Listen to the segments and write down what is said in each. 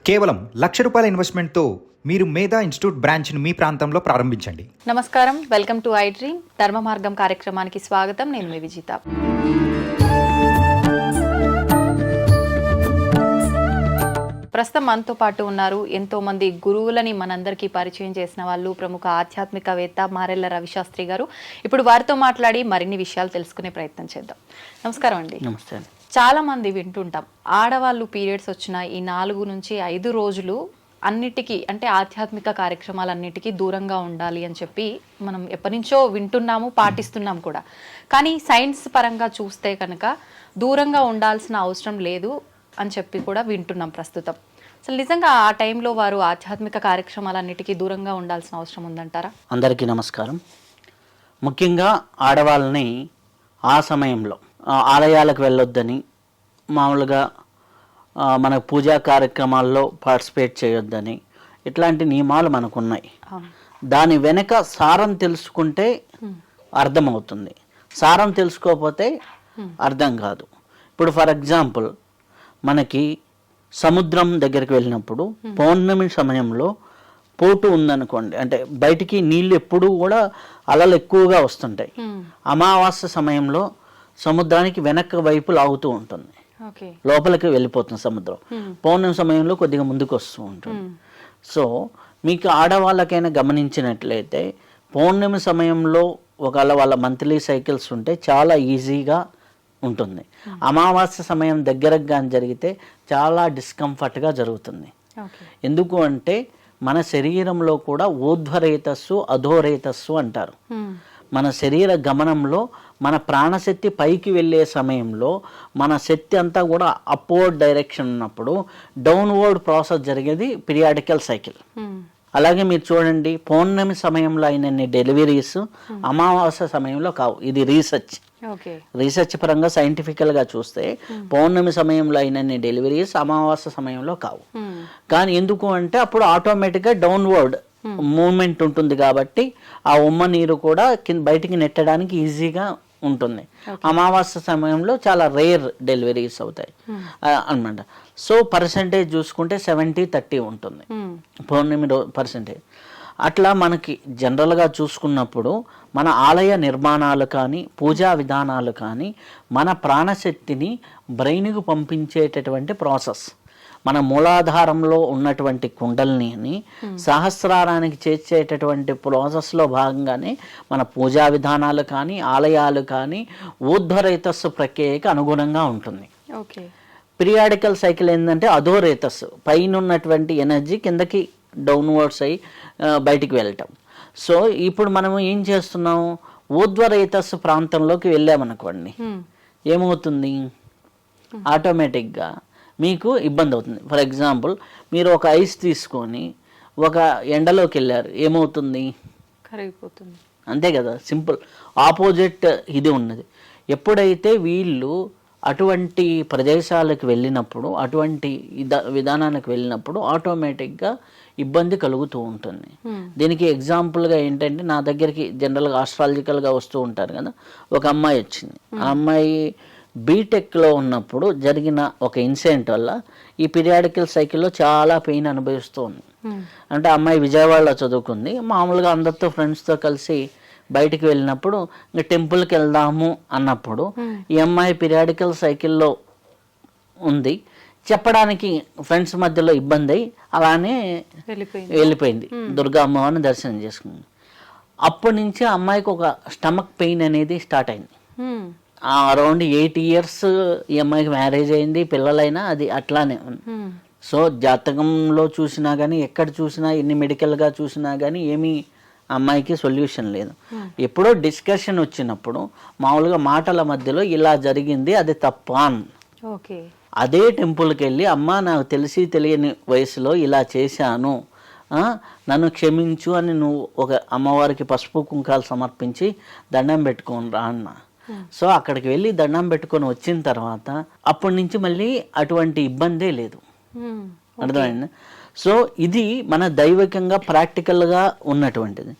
కేవలం ₹1,00,000 ఇన్వెస్ట్మెంట్తో మీరు మేధా ఇన్స్టిట్యూట్ బ్రాంచ్ను మీ ప్రాంతంలో ప్రారంభించండి. నమస్కారం, వెల్కమ్ టు ఐ డ్రీమ్ ధర్మ మార్గం కార్యక్రమానికి స్వాగతం. నేను మీ విజిత. ప్రస్తుతం మనతో పాటు ఉన్నారు ఎంతో మంది గురువులని మనందరికీ పరిచయం చేసిన వాళ్ళు, ప్రముఖ ఆధ్యాత్మికవేత్త మారెళ్ల రవిశాస్త్రి గారు. ఇప్పుడు వారితో మాట్లాడి మరిన్ని విషయాలు తెలుసుకునే ప్రయత్నం చేద్దాం. నమస్కారం అండి. నమస్తే. చాలా మంది వింటుంటాం, ఆడవాళ్ళు పీరియడ్స్ వచ్చిన ఈ 4 నుంచి 5 రోజులు అన్నిటికీ అంటే ఆధ్యాత్మిక కార్యక్రమాలన్నిటికీ దూరంగా ఉండాలి అని చెప్పి మనం ఎప్పటి నుంచో వింటున్నాము, పాటిస్తున్నాం కూడా. కానీ సైన్స్ పరంగా చూస్తే కనుక దూరంగా ఉండాల్సిన అవసరం లేదు అని చెప్పి కూడా వింటున్నాం ప్రస్తుతం. అసలు నిజంగా ఆ టైంలో వారు ఆధ్యాత్మిక కార్యక్రమాలన్నిటికీ దూరంగా ఉండాల్సిన అవసరం ఉందంటారా? అందరికీ నమస్కారం. ముఖ్యంగా ఆడవాళ్ళని ఆ సమయంలో ఆలయాలకు వెళ్ళొద్దని, మామూలుగా మన పూజా కార్యక్రమాల్లో పార్టిసిపేట్ చేయొద్దని ఇట్లాంటి నియమాలు మనకున్నాయి. దాని వెనక సారం తెలుసుకుంటే అర్థమవుతుంది, సారం తెలుసుకోకపోతే అర్థం కాదు. ఇప్పుడు ఫర్ ఎగ్జాంపుల్ మనకి సముద్రం దగ్గరికి వెళ్ళినప్పుడు పౌర్ణమి సమయంలో పోటు ఉందనుకోండి, అంటే బయటికి నీళ్ళు ఎప్పుడూ కూడా అలలు ఎక్కువగా వస్తుంటాయి. అమావాస్య సమయంలో సముద్రానికి వెనక వైపు లాగుతూ ఉంటుంది, లోపలికి వెళ్ళిపోతుంది సముద్రం. పౌర్ణమి సమయంలో కొద్దిగా ముందుకు వస్తూ ఉంటుంది. సో మీకు ఆడవాళ్ళకైనా గమనించినట్లయితే పౌర్ణమి సమయంలో ఒకవేళ వాళ్ళ మంత్లీ సైకిల్స్ ఉంటే చాలా ఈజీగా ఉంటుంది. అమావాస్య సమయం దగ్గరకు కానీ జరిగితే చాలా డిస్కంఫర్ట్గా జరుగుతుంది. ఎందుకు అంటే మన శరీరంలో కూడా ఊర్ధ్వరేతస్సు అధోరేతస్సు అంటారు. మన శరీర గమనంలో మన ప్రాణశక్తి పైకి వెళ్ళే సమయంలో మన శక్తి అంతా కూడా అప్వర్డ్ డైరెక్షన్ ఉన్నప్పుడు డౌన్వర్డ్ ప్రాసెస్ జరిగేది పీరియాడికల్ సైకిల్. అలాగే మీరు చూడండి, పౌర్ణమి సమయంలో అయినన్ని డెలివరీస్ అమావాస్య సమయంలో కావు. ఇది రీసెర్చ్ పరంగా సైంటిఫికల్గా చూస్తే పౌర్ణమి సమయంలో అయినన్ని డెలివరీస్ అమావాస్య సమయంలో కావు. కానీ ఎందుకు అంటే అప్పుడు ఆటోమేటిక్గా డౌన్వర్డ్ మూమెంట్ ఉంటుంది కాబట్టి ఆ ఉమ్మ నీరు కూడా బయటికి నెట్టడానికి ఈజీగా ఉంటుంది. అమావాస్య సమయంలో చాలా రేర్ డెలివరీస్ అవుతాయి అన్నమాట. సో పర్సంటేజ్ చూసుకుంటే 70-30 ఉంటుంది పౌర్ణమి పర్సంటేజ్. అట్లా మనకి జనరల్గా చూసుకున్నప్పుడు మన ఆలయ నిర్మాణాలు కానీ పూజా విధానాలు కానీ మన ప్రాణశక్తిని బ్రెయిన్కు పంపించేటటువంటి ప్రాసెస్. మన మూలాధారంలో ఉన్నటువంటి కుండలిని సహస్రారానికి చేర్చేటటువంటి ప్రాసెస్లో భాగంగానే మన పూజా విధానాలు కానీ ఆలయాలు కానీ ఊర్ధ్వరేతస్సు ప్రక్రియకి అనుగుణంగా ఉంటుంది. పీరియాడికల్ సైకిల్ ఏంటంటే అధోరేతస్సు, పైన ఉన్నటువంటి ఎనర్జీ కిందకి డౌన్వర్డ్స్ అయ్యి బయటికి వెళ్ళటం. సో ఇప్పుడు మనం ఏం చేస్తున్నాం, ఊర్ధ్వరేతస్సు ప్రాంతంలోకి వెళ్ళామనుకోండి, ఏమవుతుంది, ఆటోమేటిక్గా మీకు ఇబ్బంది అవుతుంది. ఫర్ ఎగ్జాంపుల్ మీరు ఒక ఐస్ తీసుకొని ఒక ఎండలోకి వెళ్ళారు, ఏమవుతుంది, కరిగిపోతుంది. అంతే కదా, సింపుల్. ఆపోజిట్ ఇది ఉన్నది. ఎప్పుడైతే వీళ్ళు అటువంటి ప్రదేశాలకు వెళ్ళినప్పుడు, అటువంటి విధానానికి వెళ్ళినప్పుడు ఆటోమేటిక్గా ఇబ్బంది కలుగుతూ ఉంటుంది. దీనికి ఎగ్జాంపుల్గా ఏంటంటే, నా దగ్గరికి జనరల్గా ఆస్ట్రాలజికల్గా వస్తూ ఉంటారు కదా, ఒక అమ్మాయి వచ్చింది. ఆ అమ్మాయి బీటెక్లో ఉన్నప్పుడు జరిగిన ఒక ఇన్సిడెంట్ వల్ల ఈ పీరియాడికల్ సైకిల్లో చాలా పెయిన్ అనుభవిస్తూ ఉంది. అంటే అమ్మాయి విజయవాడలో చదువుకుంది. మామూలుగా అందరితో ఫ్రెండ్స్తో కలిసి బయటికి వెళ్ళినప్పుడు ఇంకా టెంపుల్కి వెళ్దాము అన్నప్పుడు ఈ అమ్మాయి పీరియాడికల్ సైకిల్లో ఉంది. చెప్పడానికి ఫ్రెండ్స్ మధ్యలో ఇబ్బంది అయ్యి అలానే వెళ్ళిపోయింది. దుర్గా అమ్మవారిని దర్శనం చేసుకుంది. అప్పటి నుంచి ఆ అమ్మాయికి ఒక స్టమక్ పెయిన్ అనేది స్టార్ట్ అయింది. అరౌండ్ 8 years ఈ అమ్మాయికి మ్యారేజ్ అయింది, పిల్లలైనా అది అట్లానే ఉంది. సో జాతకంలో చూసినా కానీ, ఎక్కడ చూసినా, ఎన్ని మెడికల్గా చూసినా కానీ ఏమీ అమ్మాయికి సొల్యూషన్ లేదు. ఎప్పుడో డిస్కషన్ వచ్చినప్పుడు మామూలుగా మాటల మధ్యలో ఇలా జరిగింది, అది తప్ప అదే టెంపుల్కి వెళ్ళి, అమ్మ నాకు తెలిసి తెలియని వయసులో ఇలా చేశాను, నన్ను క్షమించు అని నువ్వు ఒక అమ్మవారికి పసుపు కుంకాలు సమర్పించి దండం పెట్టుకోని రా అన్న. సో అక్కడికి వెళ్ళి దండం పెట్టుకొని వచ్చిన తర్వాత అప్పటి నుంచి మళ్ళీ అటువంటి ఇబ్బందే లేదు. అర్థమైంది? సో ఇది మన దైవికంగా ప్రాక్టికల్గా ఉన్నటువంటిది.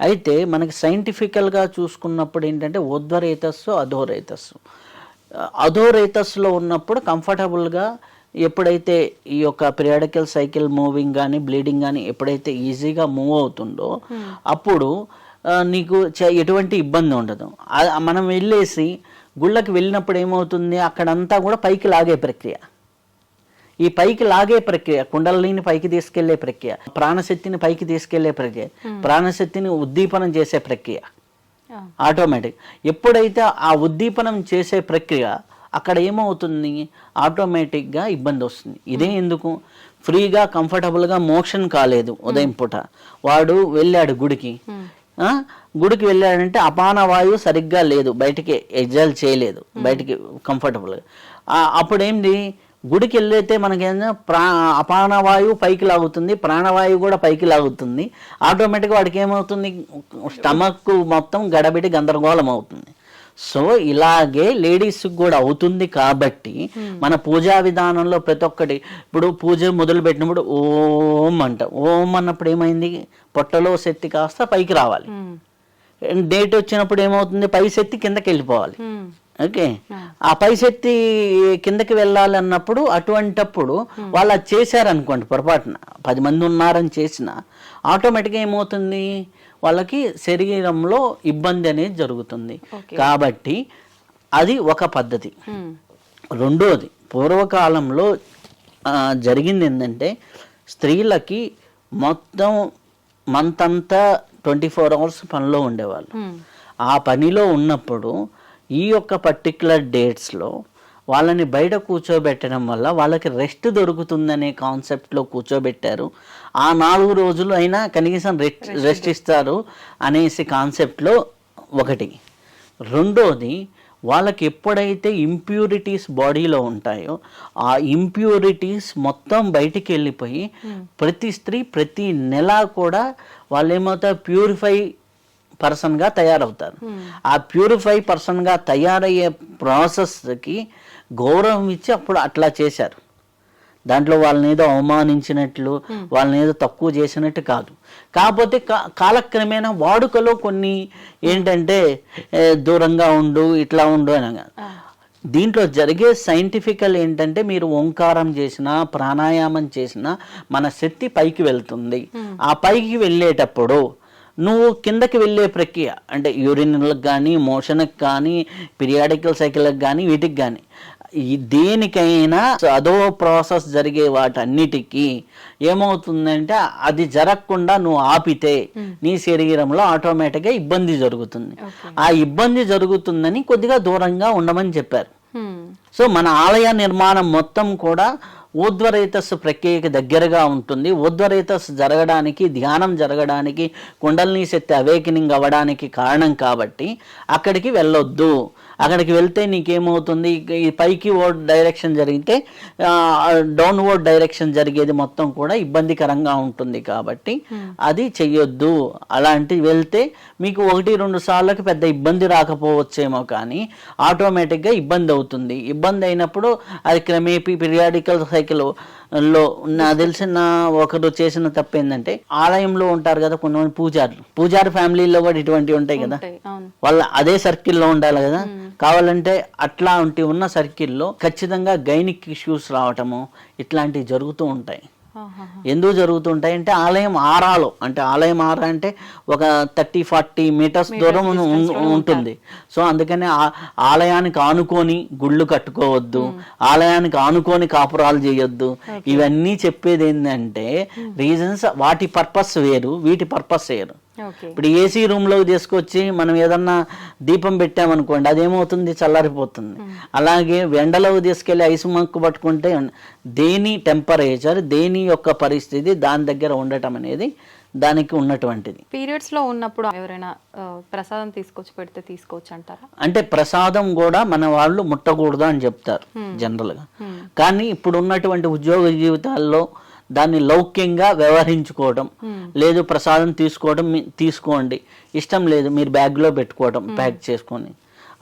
అయితే మనకి సైంటిఫికల్గా చూసుకున్నప్పుడు ఏంటంటే ఉద్వరేతస్సు అధోరేతస్సు. అధోరేతస్సులో ఉన్నప్పుడు కంఫర్టబుల్గా ఎప్పుడైతే ఈ యొక్క పీరియాడికల్ సైకిల్ మూవింగ్ కానీ బ్లీడింగ్ కానీ ఎప్పుడైతే ఈజీగా మూవ్ అవుతుందో అప్పుడు నీకు ఎటువంటి ఇబ్బంది ఉండదు. మనం వెళ్ళేసి గుళ్ళకి వెళ్ళినప్పుడు ఏమవుతుంది, అక్కడంతా కూడా పైకి లాగే ప్రక్రియ, ఈ పైకి లాగే ప్రక్రియ, కుండలిని పైకి తీసుకెళ్లే ప్రక్రియ, ప్రాణశక్తిని పైకి తీసుకెళ్లే ప్రక్రియ, ప్రాణశక్తిని ఉద్దీపనం చేసే ప్రక్రియ ఆటోమేటిక్. ఎప్పుడైతే ఆ ఉద్దీపనం చేసే ప్రక్రియ అక్కడ ఏమవుతుంది, ఆటోమేటిక్గా ఇబ్బంది వస్తుంది. ఇదే ఎందుకు, ఫ్రీగా కంఫర్టబుల్గా మోషన్ కాలేదు ఉదయం పూట, వాడు వెళ్ళాడు గుడికి, గుడికి వెళ్ళాడంటే అపాన వాయువు సరిగ్గా లేదు, బయటికి ఎగ్జాల్ చేయలేదు బయటికి కంఫర్టబుల్గా. అప్పుడేంటి, గుడికి వెళ్ళైతే మనకేంటంటే అపాన వాయువు పైకి లాగుతుంది, ప్రాణవాయువు కూడా పైకి లాగుతుంది. ఆటోమేటిక్గా వాడికి ఏమవుతుంది, స్టమక్ మొత్తం గడబిడి గందరగోళం అవుతుంది. సో ఇలాగే లేడీస్కి కూడా అవుతుంది. కాబట్టి మన పూజా విధానంలో ప్రతి ఒక్కటి, ఇప్పుడు పూజ మొదలు పెట్టినప్పుడు ఓం అంట, ఓం అన్నప్పుడు ఏమైంది, పొట్టలో శక్తి కాస్త పైకి రావాలి. డేట్ వచ్చినప్పుడు ఏమవుతుంది, పై శక్తి కిందకి వెళ్ళిపోవాలి. ఓకే, ఆ పై శక్తి కిందకి వెళ్ళాలి అన్నప్పుడు అటువంటప్పుడు వాళ్ళు అది చేశారనుకోండి, పొరపాటున 10 మంది ఉన్నారని చేసిన ఆటోమేటిక్గా ఏమవుతుంది, వాళ్ళకి శరీరంలో ఇబ్బంది అనేది జరుగుతుంది. కాబట్టి అది ఒక పద్ధతి. రెండోది, పూర్వకాలంలో జరిగింది ఏంటంటే, స్త్రీలకి మొత్తం మంత్ అంతా 24 అవర్స్ పనిలో ఉండేవాళ్ళు. ఆ పనిలో ఉన్నప్పుడు ఈ యొక్క పర్టిక్యులర్ డేట్స్లో వాళ్ళని బయట కూర్చోబెట్టడం వల్ల వాళ్ళకి రెస్ట్ దొరుకుతుందనే కాన్సెప్ట్లో కూర్చోబెట్టారు. ఆ 4 రోజులు అయినా కనీసం రెస్ట్ ఇస్తారు అనేసి కాన్సెప్ట్లో ఒకటి. రెండోది, వాళ్ళకి ఎప్పుడైతే ఇంప్యూరిటీస్ బాడీలో ఉంటాయో ఆ ఇంప్యూరిటీస్ మొత్తం బయటికి వెళ్ళిపోయి ప్రతి స్త్రీ ప్రతి నెల కూడా వాళ్ళు ఏమవుతారు, ప్యూరిఫై పర్సన్గా తయారవుతారు. ఆ ప్యూరిఫై పర్సన్గా తయారయ్యే ప్రాసెస్కి గౌరవం ఇచ్చి అప్పుడు అట్లా చేశారు. దాంట్లో వాళ్ళని ఏదో అవమానించినట్లు, వాళ్ళని ఏదో తక్కువ చేసినట్టు కాదు. కాకపోతే కాలక్రమేణా వాడుకలో కొన్ని ఏంటంటే దూరంగా ఉండు, ఇట్లా ఉండు అని. దీంట్లో జరిగే సైంటిఫికల్ ఏంటంటే, మీరు ఓంకారం చేసినా ప్రాణాయామం చేసినా మన శక్తి పైకి వెళ్తుంది. ఆ పైకి వెళ్ళేటప్పుడు నువ్వు కిందకి వెళ్ళే ప్రక్రియ అంటే యూరిన్లకు కానీ, మోషన్కి కానీ, పీరియాడికల్ సైకిల్కి కానీ, వీటికి కానీ దేనికైనా అదో ప్రాసెస్ జరిగే వాటన్నిటికీ ఏమవుతుందంటే, అది జరగకుండా నువ్వు ఆపితే నీ శరీరంలో ఆటోమేటిక్గా ఇబ్బంది జరుగుతుంది. ఆ ఇబ్బంది జరుగుతుందని కొద్దిగా దూరంగా ఉండమని చెప్పారు. సో మన ఆలయ నిర్మాణం మొత్తం కూడా ఊర్ధ్వరేతస్సు ప్రక్రియకి దగ్గరగా ఉంటుంది. ఊర్ధ్వరేతస్సు జరగడానికి, ధ్యానం జరగడానికి, కుండలిని శక్తి అవేకనింగ్ అవ్వడానికి కారణం. కాబట్టి అక్కడికి వెళ్ళొద్దు. అక్కడికి వెళ్తే నీకేమవుతుంది, ఈ పైకి వర్డ్ డైరెక్షన్ జరిగితే డౌన్వర్డ్ డైరెక్షన్ జరిగేది మొత్తం కూడా ఇబ్బందికరంగా ఉంటుంది. కాబట్టి అది చెయ్యొద్దు. అలాంటివి వెళ్తే మీకు 1-2 సార్లకి పెద్ద ఇబ్బంది రాకపోవచ్చేమో, కానీ ఆటోమేటిక్గా ఇబ్బంది అవుతుంది. ఇబ్బంది అయినప్పుడు అది క్రమేపీ పీరియాడికల్ సైకిల్లో నాకు తెలిసిన ఒకరు చేసిన తప్పు ఏంటంటే, ఆలయంలో ఉంటారు కదా కొంతమంది పూజారి ఫ్యామిలీలో కూడా ఇటువంటివి ఉంటాయి కదా, వాళ్ళ అదే సర్కిల్లో ఉండాలి కదా. కావాలంటే అట్లాంటి ఉన్న సర్కిల్లో ఖచ్చితంగా గైనిక్ ఇష్యూస్ రావటము ఇట్లాంటివి జరుగుతూ ఉంటాయి. ఎందుకు జరుగుతుంటాయి అంటే, ఆలయం ఆరాలో, అంటే ఆలయం ఆరా అంటే ఒక 30-40 మీటర్స్ దూరం ఉంటుంది. సో అందుకని ఆలయానికి ఆనుకొని గుళ్ళు కట్టుకోవద్దు, ఆలయానికి ఆనుకొని కాపురాలు చేయొద్దు. ఇవన్నీ చెప్పేది ఏంటంటే, రీజన్స్ వాటి పర్పస్ వేరు, వీటి పర్పస్ వేరు. ఇప్పుడు ఏసీ రూమ్లోకి తీసుకొచ్చి మనం ఏదన్నా దీపం పెట్టామనుకోండి, అదేమవుతుంది, చల్లారిపోతుంది. అలాగే ఎండలోకి తీసుకెళ్ళి ఐసు మక్కు పట్టుకుంటే దేని టెంపరేచర్, దేని యొక్క పరిస్థితి దాని దగ్గర ఉండటం అనేది దానికి ఉన్నటువంటిది. పీరియడ్స్ లో ఉన్నప్పుడు ఎవరైనా ప్రసాదం తీసుకొచ్చి పెడితే తీసుకోవచ్చు అంటారా? అంటే ప్రసాదం కూడా మన వాళ్ళు ముట్టకూడదు అని చెప్తారు జనరల్గా. కానీ ఇప్పుడు ఉన్నటువంటి ఉద్యోగ జీవితాల్లో దాన్ని లౌక్యంగా వ్యవహరించుకోవడం, లేదు ప్రసాదం తీసుకోండి, ఇష్టం లేదు మీరు బ్యాగ్లో పెట్టుకోవడం, ప్యాక్ చేసుకొని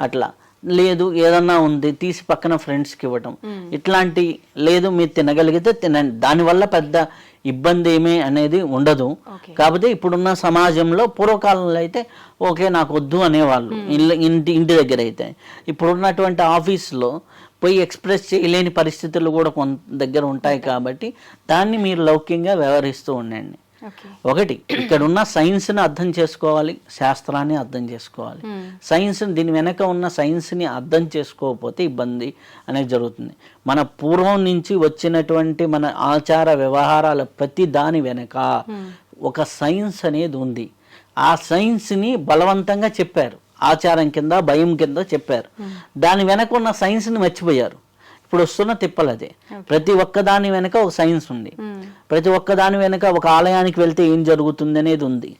అట్లా, లేదు ఏదన్నా ఉంది తీసి పక్కన ఫ్రెండ్స్కి ఇవ్వటం, ఇట్లాంటి లేదు మీరు తినగలిగితే తినండి, దానివల్ల పెద్ద ఇబ్బంది ఏమీ అనేది ఉండదు. కాకపోతే ఇప్పుడున్న సమాజంలో, పూర్వకాలంలో అయితే ఓకే నాకు వద్దు అనేవాళ్ళు ఇంటి దగ్గర అయితే. ఇప్పుడున్నటువంటి ఆఫీస్లో పోయి ఎక్స్ప్రెస్ చేయలేని పరిస్థితులు కూడా కొంత దగ్గర ఉంటాయి కాబట్టి దాన్ని మీరు లౌక్యంగా వ్యవహరిస్తూ ఉండండి. ఒకటి, ఇక్కడ ఉన్న సైన్స్ని అర్థం చేసుకోవాలి, శాస్త్రాన్ని అర్థం చేసుకోవాలి. సైన్స్, దీని వెనక ఉన్న సైన్స్ని అర్థం చేసుకోకపోతే ఇబ్బంది అనేది జరుగుతుంది. మన పూర్వం నుంచి వచ్చినటువంటి మన ఆచార వ్యవహారాల ప్రతి దాని వెనక ఒక సైన్స్ అనేది ఉంది. ఆ సైన్స్ని బలవంతంగా చెప్పారు, ఆచారం కింద భయం కింద చెప్పారు. దాని వెనక ఉన్న సైన్స్ని మర్చిపోయారు. ఇప్పుడు వస్తున్న తిప్పలదే. ప్రతి ఒక్కదాని వెనక ఒక సైన్స్ ఉంది. ప్రతి ఒక్కదాని వెనక ఒక ఆలయానికి వెళ్తే ఏం జరుగుతుంది అనేది ఉంది.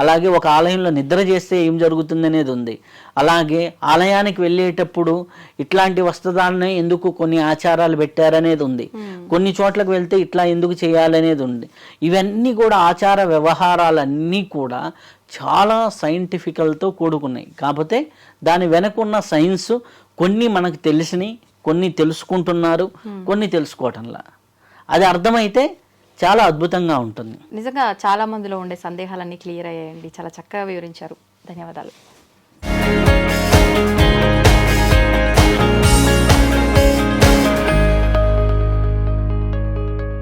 అలాగే ఒక ఆలయంలో నిద్ర చేస్తే ఏం జరుగుతుంది అనేది ఉంది. అలాగే ఆలయానికి వెళ్ళేటప్పుడు ఇట్లాంటి వస్త్రాలని ఎందుకు కొన్ని ఆచారాలు పెట్టారనేది ఉంది. కొన్ని చోట్లకు వెళ్తే ఇట్లా ఎందుకు చేయాలనేది ఉంది. ఇవన్నీ కూడా ఆచార వ్యవహారాలన్నీ కూడా చాలా సైంటిఫికల్తో కూడుకున్నాయి. కాకపోతే దాని వెనకున్న సైన్స్ కొన్ని మనకు తెలిసినాయి, కొన్ని తెలుసుకుంటున్నారు, కొన్ని తెలుసుకోవటంలా. అది అర్థమైతే చాలా అద్భుతంగా ఉంటుంది. నిజంగా చాలా మందిలో ఉండే సందేహాలన్నీ క్లియర్ అయ్యాయండి. చాలా చక్కగా వివరించారు. ధన్యవాదాలు.